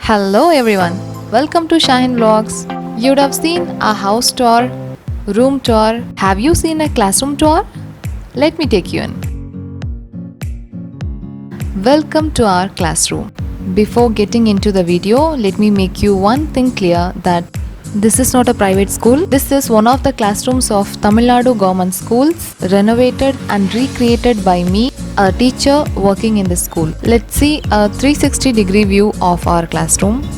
Hello everyone, welcome to Shahin Vlogz. You'd have seen a house tour, room tour. Have you seen a classroom tour? Let me take you in. Welcome to our classroom. Before getting into the video, let me make you one thing clear that this is not a private school. This is one of the classrooms of Tamil Nadu Govt schools, renovated and recreated by me, a teacher working in the school. Let's see a 360-degree view of our classroom.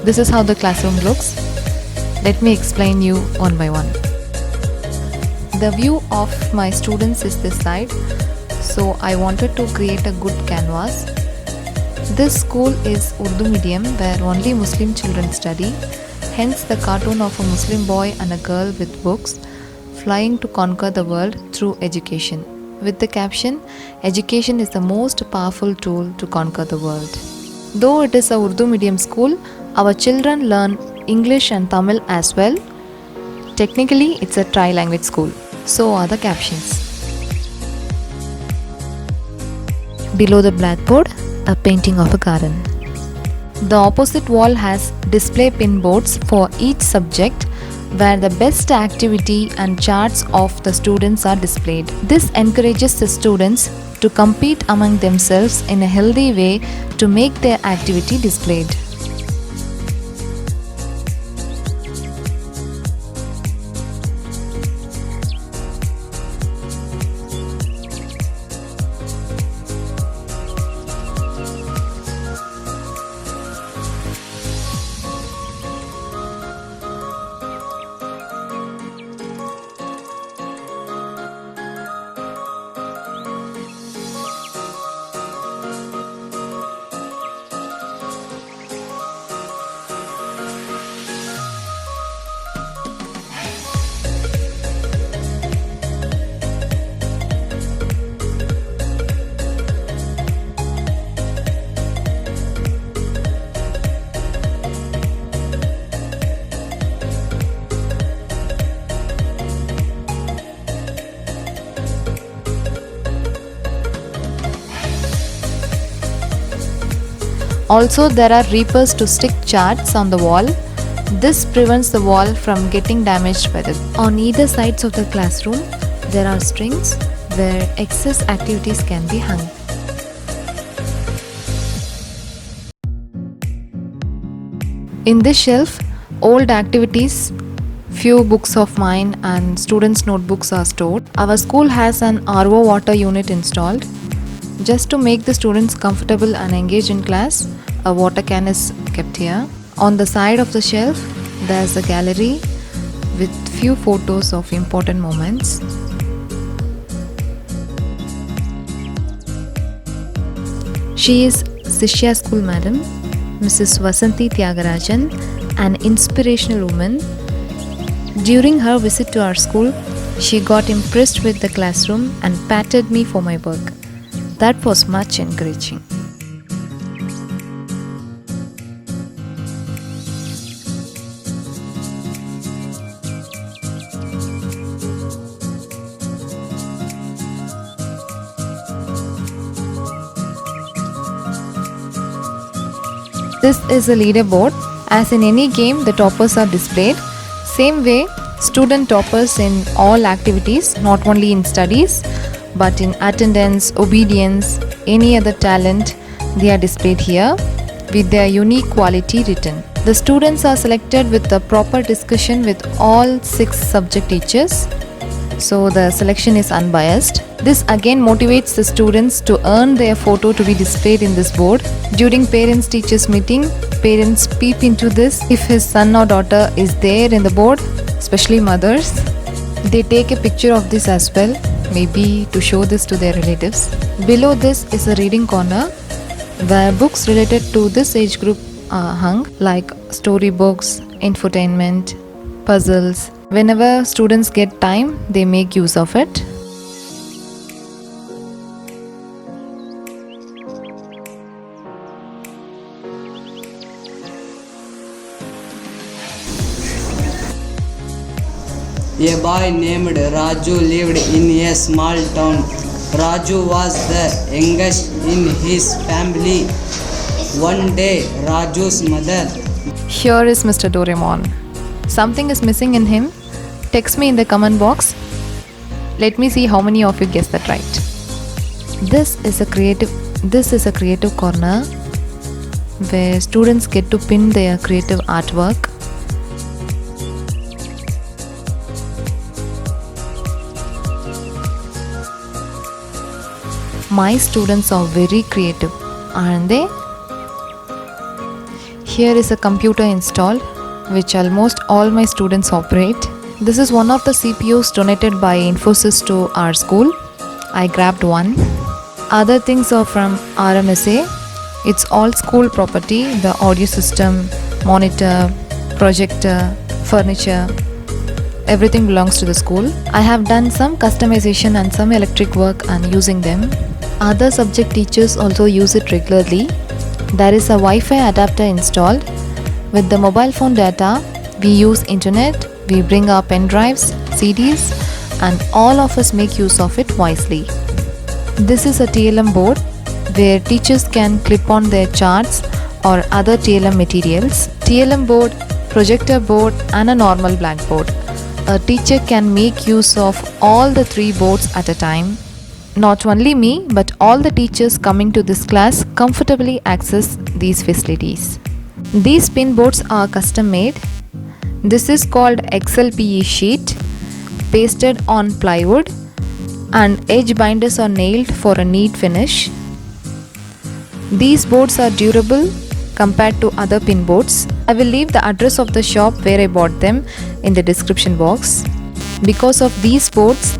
This is how the classroom looks. Let me explain you one by one. The view of my students is this side, so I wanted to create a good canvas. This school is Urdu medium where only Muslim children study, hence the cartoon of a Muslim boy and a girl with books flying to conquer the world through education, with the caption, "Education is the most powerful tool to conquer the world." Though it is a Urdu medium school, our children learn English and Tamil as well. Technically, it's a tri-language school. So are the captions. Below the blackboard, a painting of a garden. The opposite wall has display pin boards for each subject where the best activity and charts of the students are displayed. This encourages the students to compete among themselves in a healthy way to make their activity displayed. Also, there are reapers to stick charts on the wall. This prevents the wall from getting damaged by the. On either sides of the classroom, there are strings where excess activities can be hung. In this shelf, old activities, few books of mine and students' notebooks are stored. Our school has an RO water unit installed. Just to make the students comfortable and engage in class, a water can is kept here. On the side of the shelf, there's a gallery with few photos of important moments. She is Sishya School Madam, Mrs. Vasanthi Tyagarajan, an inspirational woman. During her visit to our school, she got impressed with the classroom and patted me for my work. That was much encouraging. This is a leaderboard. As in any game, the toppers are displayed. Same way, student toppers in all activities, not only in studies, but in attendance, obedience, any other talent, they are displayed here. with their unique quality written. The students are selected with a proper discussion with all 6 subject teachers. So the selection is unbiased. This again motivates the students to earn their photo to be displayed in this board. During parents-teachers meeting, parents peep into this. If his son or daughter is there in the board, especially mothers, they take a picture of this as well, maybe to show this to their relatives. Below this is a reading corner where books related to this age group are hung, like storybooks, infotainment, puzzles. Whenever students get time, they make use of it. A boy named Raju lived in a small town. Raju was the youngest in his family. One day, Raju's mother. Here is Mr. Doraemon. Something is missing in him. Text me in the comment box. Let me see how many of you guess that right. This is a creative corner where students get to pin their creative artwork. My students are very creative, aren't they? Here is a computer installed, which almost all my students operate. This is one of the CPUs donated by Infosys to our school. I grabbed one. Other things are from RMSA. It's all school property, the audio system, monitor, projector, furniture. Everything belongs to the school. I have done some customization and some electric work and using them. Other subject teachers also use it regularly. There is a Wi-Fi adapter installed. With the mobile phone data, we use internet, we bring our pen drives, CDs, and all of us make use of it wisely. This is a TLM board where teachers can clip on their charts or other TLM materials. TLM board, projector board, and a normal blackboard. A teacher can make use of all the 3 boards at a time. Not only me, but all the teachers coming to this class comfortably access these facilities. These pin boards are custom made. This is called XLPE sheet, pasted on plywood, and edge binders are nailed for a neat finish. These boards are durable compared to other pin boards. I will leave the address of the shop where I bought them in the description box. Because of these boards,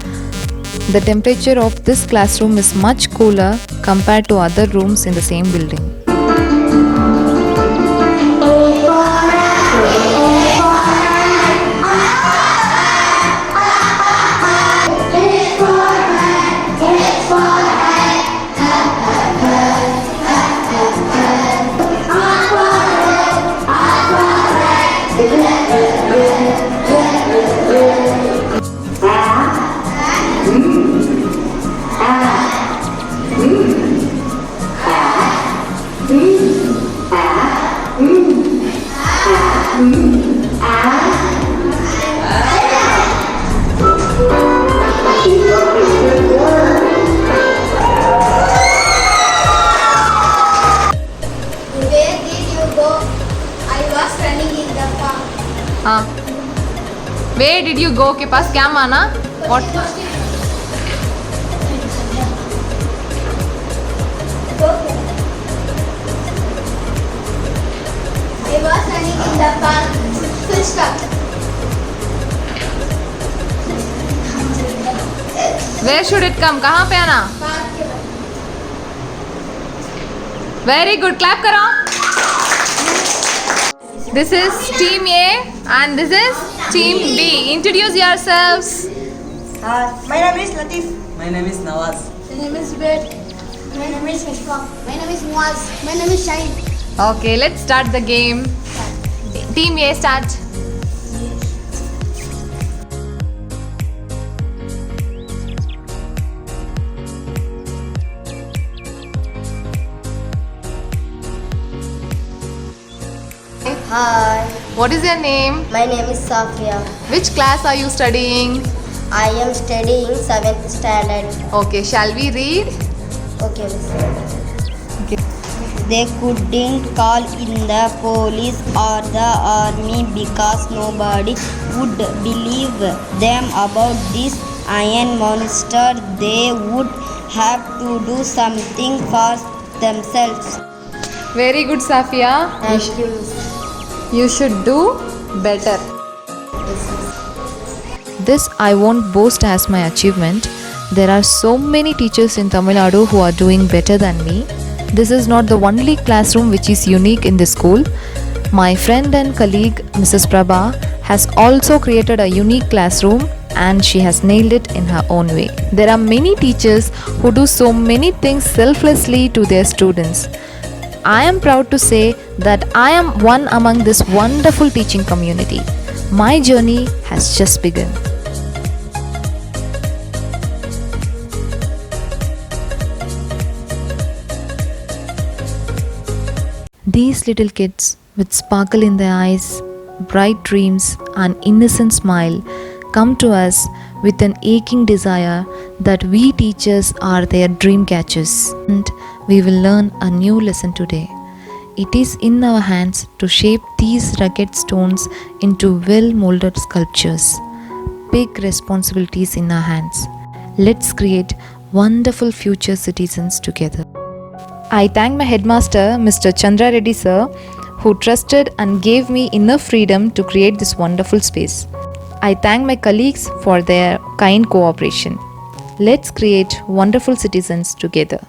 the temperature of this classroom is much cooler compared to other rooms in the same building. Where did you go? के पास क्या माना? What? I was running in the park. Full stop. Where should it come? कहाँ पे आना? Park के बाहर. Very good. Clap करो. This is Team A and this is Team B. Introduce yourselves. My name is Latif. My name is Nawaz. My name is Bed. My name is Mishpa. My name is Muaz. My name is Shahin. Okay, let's start the game. Team A, start. Hi, What is your name? my name is Safia. Which class are you studying? I am studying 7th standard. Okay, shall we read? Okay, miss. they couldn't call in the police or the army because nobody would believe them about this iron monster. They would have to do something for themselves. Very good, Safia. Thank you. You should do better. This I won't boast as my achievement. There are so many teachers in Tamil Nadu who are doing better than me. This is not the only classroom which is unique in this school. My friend and colleague Mrs. Prabha has also created a unique classroom and she has nailed it in her own way. There are many teachers who do so many things selflessly to their students. I am proud to say that I am one among this wonderful teaching community. My journey has just begun. These little kids with sparkle in their eyes, bright dreams and innocent smile come to us with an aching desire that we teachers are their dream catchers. And we will learn a new lesson today. It is in our hands to shape these rugged stones into well-molded sculptures. Big responsibilities in our hands. Let's create wonderful future citizens together. I thank my headmaster, Mr. Chandra Reddy sir, who trusted and gave me enough freedom to create this wonderful space. I thank my colleagues for their kind cooperation. Let's create wonderful citizens together.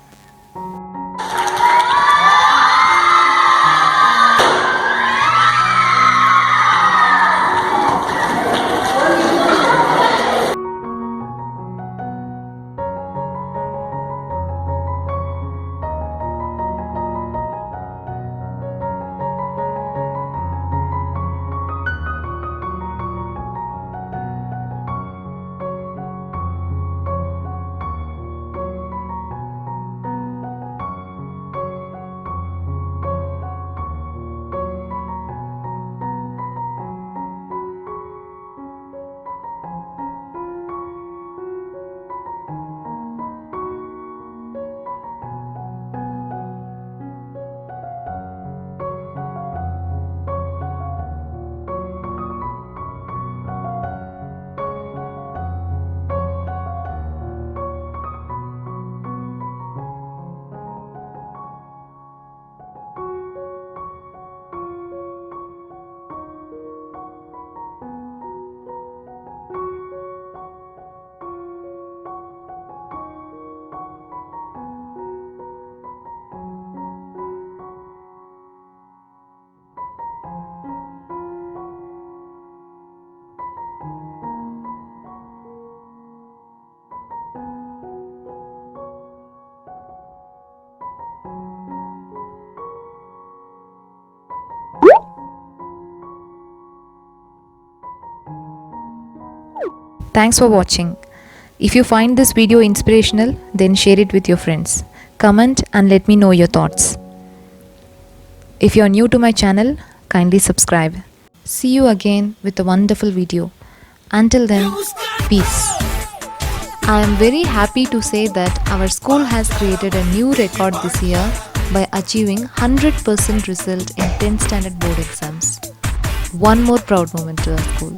Thanks for watching. If you find this video inspirational, then share it with your friends. Comment and let me know your thoughts. If you are new to my channel, kindly subscribe. See you again with a wonderful video. Until then, peace. I am very happy to say that our school has created a new record this year by achieving 100% result in 10th standard board exams. One more proud moment to our school.